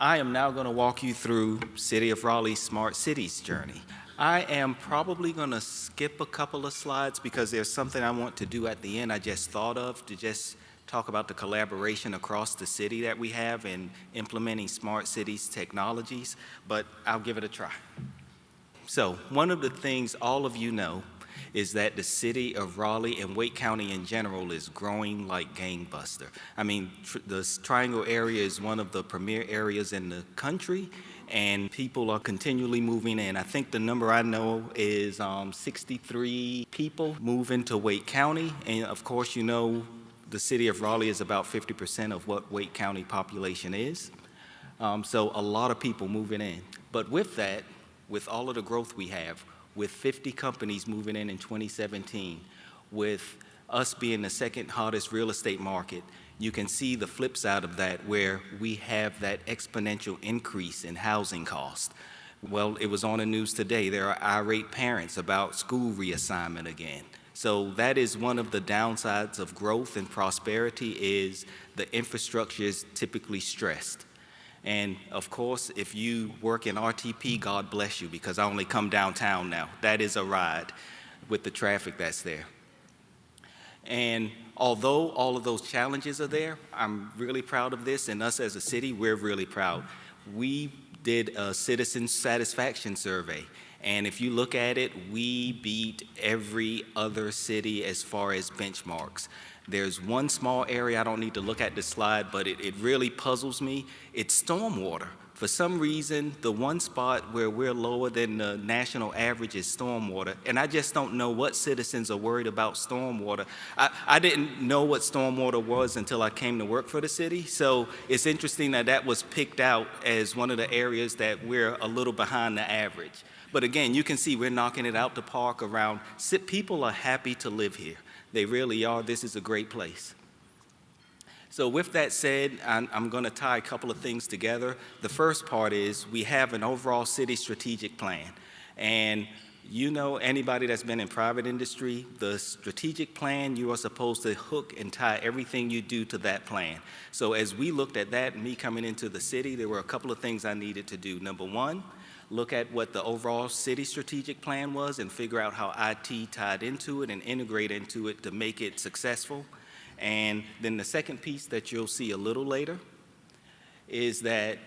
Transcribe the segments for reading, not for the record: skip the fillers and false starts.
I am now going to walk you through City of Raleigh's Smart Cities journey. I am probably going to skip a couple of slides because there's something I want to do at the end I just thought of to just talk about the collaboration across the city that we have in implementing smart cities technologies, but I'll give it a try. So one of the things all of you know is that the city of Raleigh and Wake County in general is growing like gangbuster. I mean, the Triangle area is one of the premier areas in the country, and people are continually moving in. I think the number I know is 63 people moving to Wake County, and of course, you know, the city of Raleigh is about 50% of what Wake County population is. So a lot of people moving in. But with that, with all of the growth we have, with 50 companies moving in 2017, with us being the second hottest real estate market, you can see the flip side of that where we have that exponential increase in housing costs. Well, it was on the news today. There are irate parents about school reassignment again. So that is one of the downsides of growth and prosperity is the infrastructure is typically stressed. And of course, if you work in RTP, God bless you, because I only come downtown now. That is a ride with the traffic that's there. And although all of those challenges are there, I'm really proud of this, and us as a city, we're really proud. We did a citizen satisfaction survey, and if you look at it, we beat every other city as far as benchmarks. There's one small area, I don't need to look at the slide, but it really puzzles me. It's stormwater. For some reason, the one spot where we're lower than the national average is stormwater, and I just don't know what citizens are worried about stormwater. I didn't know what stormwater was until I came to work for the city, so it's interesting that that was picked out as one of the areas that we're a little behind the average. But again, you can see we're knocking it out the park around. People are happy to live here. They really are. This is a great place. So with that said, I'm going to tie a couple of things together. The first part is we have an overall city strategic plan. And you know, anybody that's been in private industry, the strategic plan, you are supposed to hook and tie everything you do to that plan. So as we looked at that, me coming into the city, there were a couple of things I needed to do. Number one, look at what the overall city strategic plan was and figure out how IT tied into it and integrate into it to make it successful. And then the second piece that you'll see a little later is that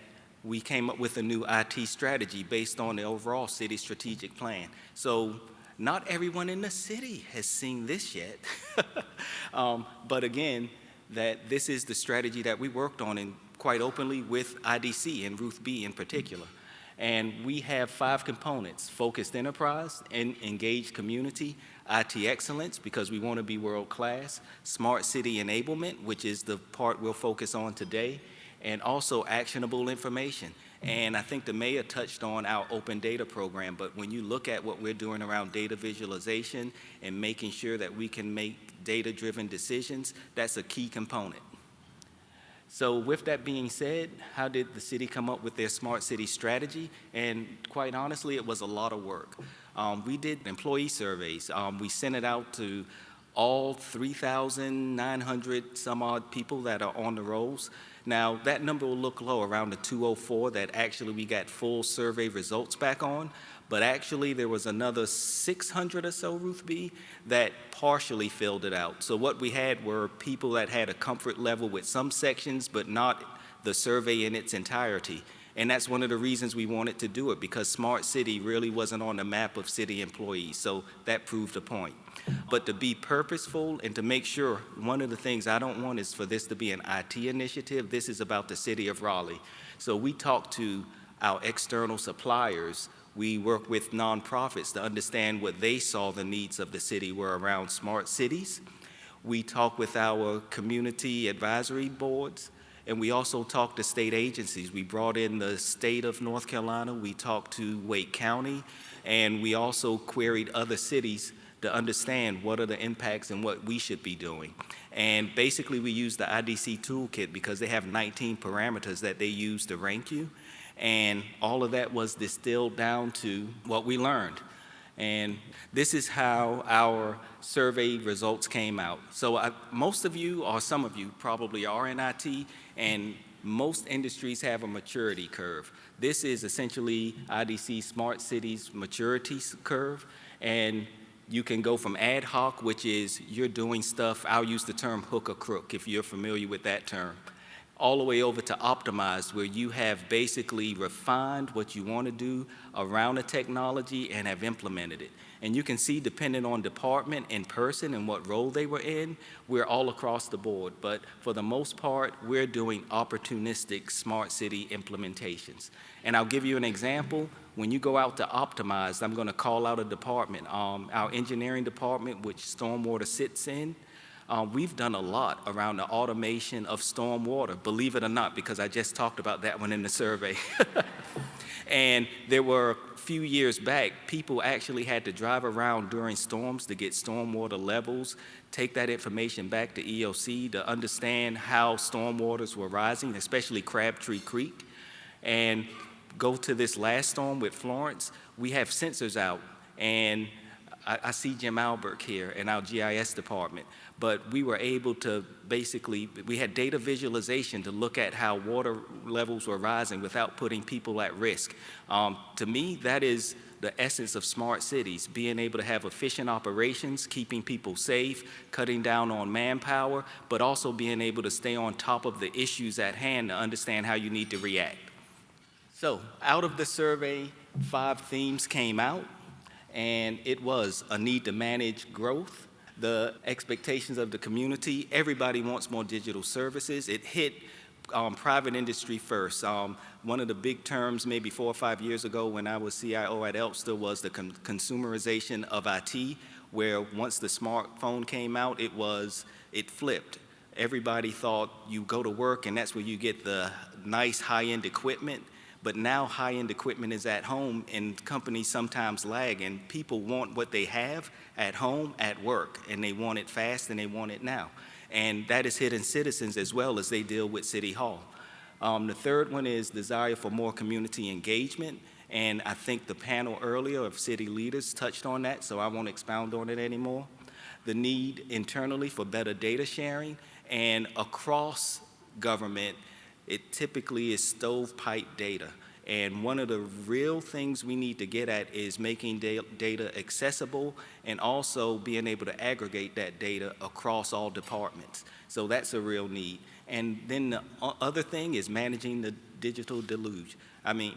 we came up with a new IT strategy based on the overall city strategic plan. So not everyone in the city has seen this yet, but again, that this is the strategy that we worked on and quite openly with IDC and Ruth B in particular. And we have 5 components: focused enterprise, engaged community, IT excellence, because we want to be world class, smart city enablement, which is the part we'll focus on today, and also actionable information. And I think the mayor touched on our open data program, but when you look at what we're doing around data visualization and making sure that we can make data-driven decisions, that's a key component. So with that being said, how did the city come up with their smart city strategy? And quite honestly, it was a lot of work. We did employee surveys. We sent it out to all 3,900 some odd people that are on the rolls. Now, that number will look low, around the 204 that actually we got full survey results back on, but actually there was another 600 or so, Ruth B, that partially filled it out. So what we had were people that had a comfort level with some sections, but not the survey in its entirety. And that's one of the reasons we wanted to do it, because Smart City really wasn't on the map of city employees, so that proved a point. But to be purposeful and to make sure, one of the things I don't want is for this to be an IT initiative. This is about the city of Raleigh. So we talked to our external suppliers. We work with nonprofits to understand what they saw the needs of the city were around smart cities. We talk with our community advisory boards, and we also talked to state agencies. We brought in the state of North Carolina, we talked to Wake County, and we also queried other cities to understand what are the impacts and what we should be doing. And basically we use the IDC toolkit because they have 19 parameters that they use to rank you. And all of that was distilled down to what we learned. And this is how our survey results came out. So most of you, or some of you probably are in IT, and most industries have a maturity curve. This is essentially IDC Smart Cities maturity curve, and you can go from ad hoc, which is you're doing stuff, I'll use the term hook or crook if you're familiar with that term, all the way over to optimized, where you have basically refined what you want to do around the technology and have implemented it. And you can see, depending on department and person and what role they were in, we're all across the board. But for the most part, we're doing opportunistic smart city implementations. And I'll give you an example. When you go out to optimize, I'm going to call out a department, our engineering department, which stormwater sits in. We've done a lot around the automation of stormwater, believe it or not, because I just talked about that one in the survey. And there were a few years back, people actually had to drive around during storms to get stormwater levels, take that information back to EOC to understand how stormwaters were rising, especially Crabtree Creek. And go to this last storm with Florence, we have sensors out, and I see Jim Albert here in our GIS department, but we were able to basically, we had data visualization to look at how water levels were rising without putting people at risk. To me, that is the essence of smart cities, being able to have efficient operations, keeping people safe, cutting down on manpower, but also being able to stay on top of the issues at hand to understand how you need to react. So out of the survey, 5 themes came out. And it was a need to manage growth, the expectations of the community. Everybody wants more digital services. It hit private industry first. One of the big terms maybe 4 or 5 years ago when I was CIO at Elster was the consumerization of IT, where once the smartphone came out, it flipped. Everybody thought you go to work and that's where you get the nice high-end equipment. But now high-end equipment is at home, and companies sometimes lag, and people want what they have at home, at work, and they want it fast and they want it now. And that is hitting citizens as well as they deal with City Hall. The third one is desire for more community engagement, and I think the panel earlier of city leaders touched on that, so I won't expound on it anymore. The need internally for better data sharing, and across government, it typically is stovepipe data. And one of the real things we need to get at is making data accessible and also being able to aggregate that data across all departments. So that's a real need. And then the other thing is managing the digital deluge. I mean,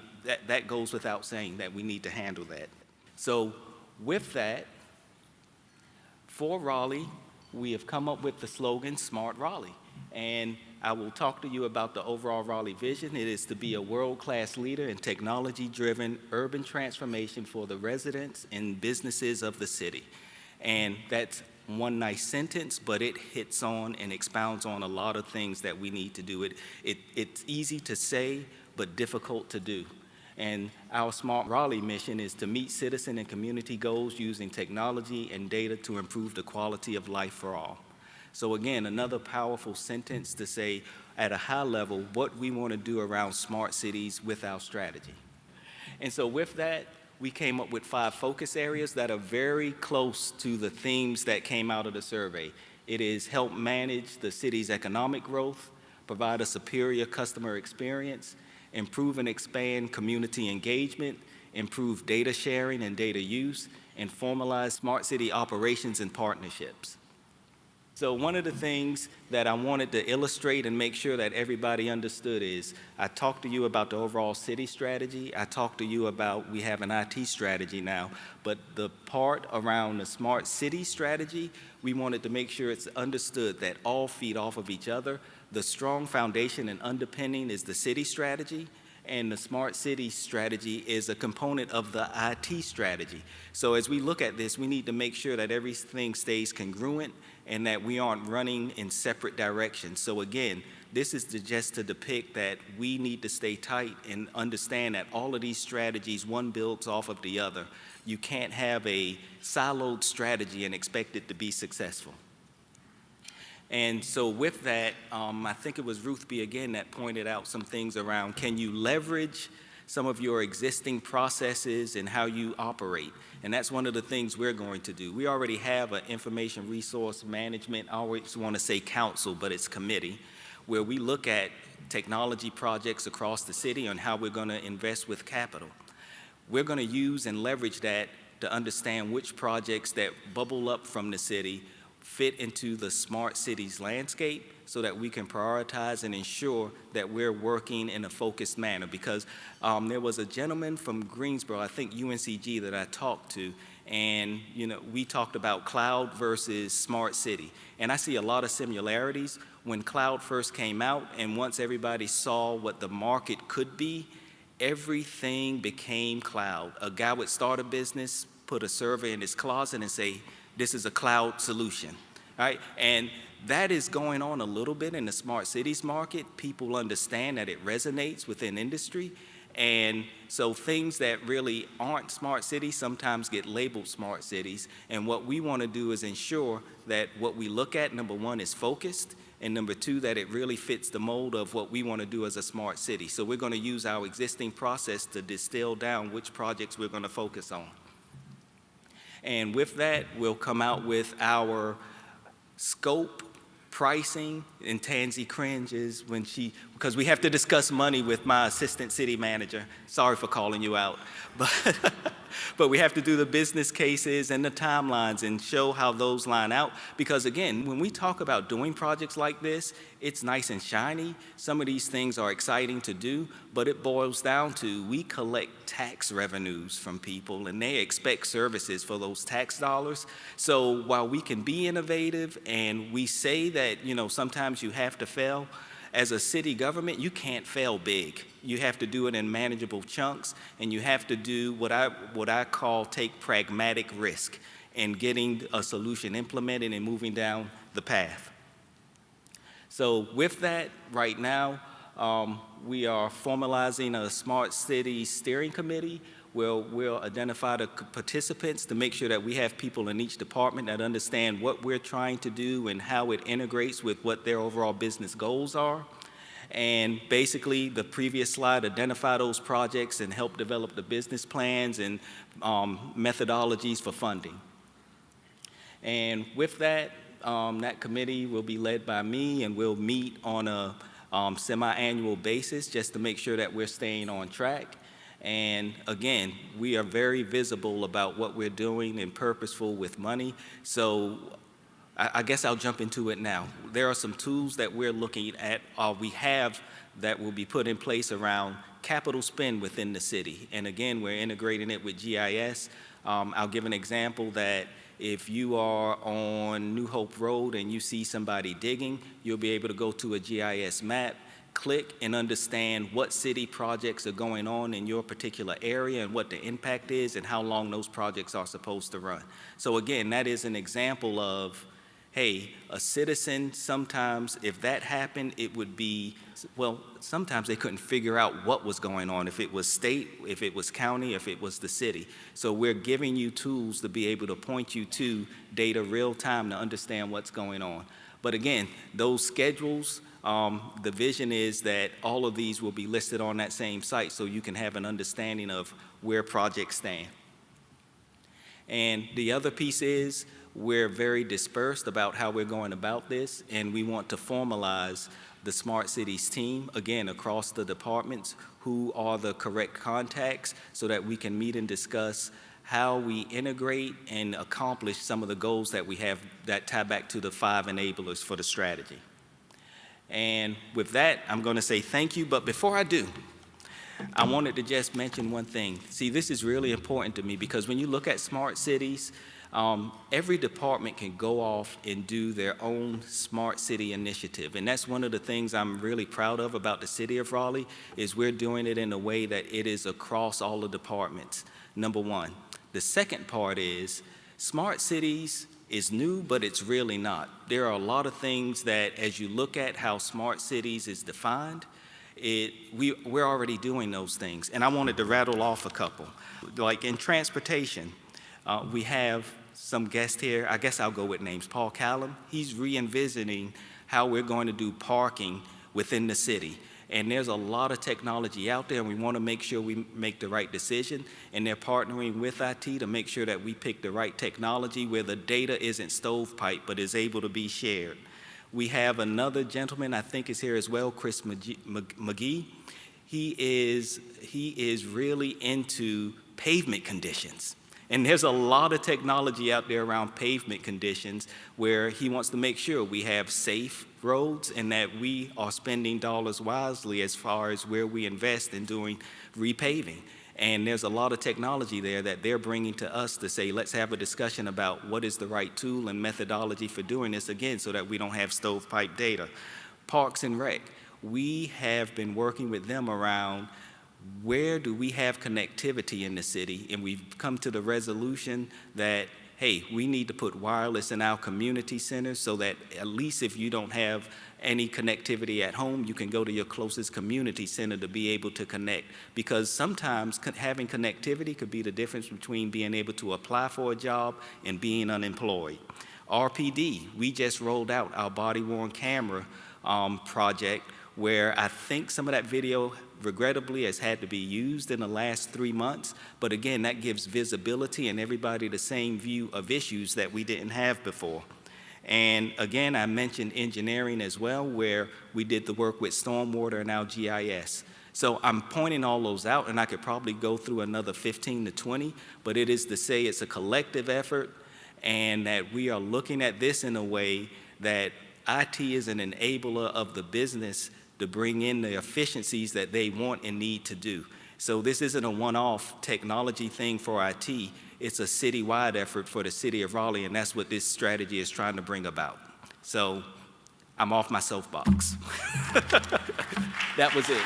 that goes without saying that we need to handle that. So with that, for Raleigh, we have come up with the slogan, Smart Raleigh. And I will talk to you about the overall Raleigh vision. It is to be a world-class leader in technology-driven urban transformation for the residents and businesses of the city. And that's one nice sentence, but it hits on and expounds on a lot of things that we need to do. It's easy to say, but difficult to do. And our Smart Raleigh mission is to meet citizen and community goals using technology and data to improve the quality of life for all. So again, another powerful sentence to say at a high level what we want to do around smart cities with our strategy. And so with that, we came up with 5 focus areas that are very close to the themes that came out of the survey. It is help manage the city's economic growth, provide a superior customer experience, improve and expand community engagement, improve data sharing and data use, and formalize smart city operations and partnerships. So one of the things that I wanted to illustrate and make sure that everybody understood is I talked to you about the overall city strategy. I talked to you about we have an IT strategy now, but the part around the smart city strategy, we wanted to make sure it's understood that all feed off of each other. The strong foundation and underpinning is the city strategy, and the smart city strategy is a component of the IT strategy. So as we look at this, we need to make sure that everything stays congruent and that we aren't running in separate directions. So again, this is just to depict that we need to stay tight and understand that all of these strategies, one builds off of the other. You can't have a siloed strategy and expect it to be successful. And so with that, I think it was Ruth B. again that pointed out some things around, can you leverage some of your existing processes and how you operate? And that's one of the things we're going to do. We already have an information resource management, I always want to say council, but it's committee, where we look at technology projects across the city and how we're going to invest with capital. We're going to use and leverage that to understand which projects that bubble up from the city fit into the smart cities landscape so that we can prioritize and ensure that we're working in a focused manner. Because there was a gentleman from Greensboro, I think UNCG, that I talked to, and we talked about cloud versus smart city. And I see a lot of similarities. When cloud first came out and once everybody saw what the market could be, everything became cloud. A guy would start a business, put a server in his closet and say, this is a cloud solution, right? And that is going on a little bit in the smart cities market. People understand that it resonates within industry. And so things that really aren't smart cities sometimes get labeled smart cities. And what we want to do is ensure that what we look at, number one, is focused, and number two, that it really fits the mold of what we want to do as a smart city. So we're going to use our existing process to distill down which projects we're going to focus on. And with that, we'll come out with our scope, pricing, and Tansy cringes because we have to discuss money with my assistant city manager. Sorry for calling you out. But we have to do the business cases and the timelines and show how those line out. Because again, when we talk about doing projects like this, it's nice and shiny. Some of these things are exciting to do, but it boils down to we collect tax revenues from people and they expect services for those tax dollars. So while we can be innovative and we say that, sometimes you have to fail, as a city government, you can't fail big. You have to do it in manageable chunks, and you have to do what I call take pragmatic risk in getting a solution implemented and moving down the path. So with that, right now, we are formalizing a smart city steering committee where we'll identify the participants to make sure that we have people in each department that understand what we're trying to do and how it integrates with what their overall business goals are. And basically, the previous slide, identify those projects and help develop the business plans and methodologies for funding. And with that, that committee will be led by me, and we'll meet on a semi-annual basis just to make sure that we're staying on track. And again, we are very visible about what we're doing and purposeful with money. So I guess I'll jump into it now. There are some tools that we're looking at, we have that will be put in place around capital spend within the city. And again, we're integrating it with GIS. I'll give an example that if you are on New Hope Road and you see somebody digging, you'll be able to go to a GIS map, click and understand what city projects are going on in your particular area and what the impact is and how long those projects are supposed to run. So again, that is an example of, hey, a citizen, sometimes if that happened, it would be, well, sometimes they couldn't figure out what was going on, if it was state, if it was county, if it was the city. So we're giving you tools to be able to point you to data real time to understand what's going on. But again, those schedules, the vision is that all of these will be listed on that same site so you can have an understanding of where projects stand. And the other piece is we're very dispersed about how we're going about this, and we want to formalize the Smart Cities team, again, across the departments, who are the correct contacts so that we can meet and discuss how we integrate and accomplish some of the goals that we have that tie back to the 5 enablers for the strategy. And with that, I'm going to say thank you. But before I do, I wanted to just mention one thing. See, this is really important to me because when you look at smart cities, every department can go off and do their own smart city initiative. And that's one of the things I'm really proud of about the City of Raleigh is we're doing it in a way that it is across all the departments, number one. The second part is smart cities is new, but it's really not. There are a lot of things that as you look at how smart cities is defined, we're already doing those things. And I wanted to rattle off a couple. Like in transportation, we have some guests here. I guess I'll go with names. Paul Callum, he's re-envisioning how we're going to do parking within the city. And there's a lot of technology out there, and we want to make sure we make the right decision. And they're partnering with IT to make sure that we pick the right technology where the data isn't stovepipe, but is able to be shared. We have another gentleman, I think is here as well, Chris McGee. He is really into pavement conditions. And there's a lot of technology out there around pavement conditions where he wants to make sure we have safe roads and that we are spending dollars wisely as far as where we invest in doing repaving. And there's a lot of technology there that they're bringing to us to say, let's have a discussion about what is the right tool and methodology for doing this, again, so that we don't have stovepipe data. Parks and Rec, we have been working with them around where do we have connectivity in the city, and we've come to the resolution that, hey, we need to put wireless in our community centers so that at least if you don't have any connectivity at home, you can go to your closest community center to be able to connect. Because sometimes having connectivity could be the difference between being able to apply for a job and being unemployed. RPD, we just rolled out our body-worn camera project, where I think some of that video regrettably has had to be used in the last 3 months, but again, that gives visibility and everybody the same view of issues that we didn't have before. And again, I mentioned engineering as well, where we did the work with stormwater and our GIS. So I'm pointing all those out, and I could probably go through another 15 to 20, but it is to say it's a collective effort, and that we are looking at this in a way that IT is an enabler of the business to bring in the efficiencies that they want and need to do. So this isn't a one-off technology thing for IT, it's a citywide effort for the City of Raleigh, and that's what this strategy is trying to bring about. So I'm off my soapbox. That was it.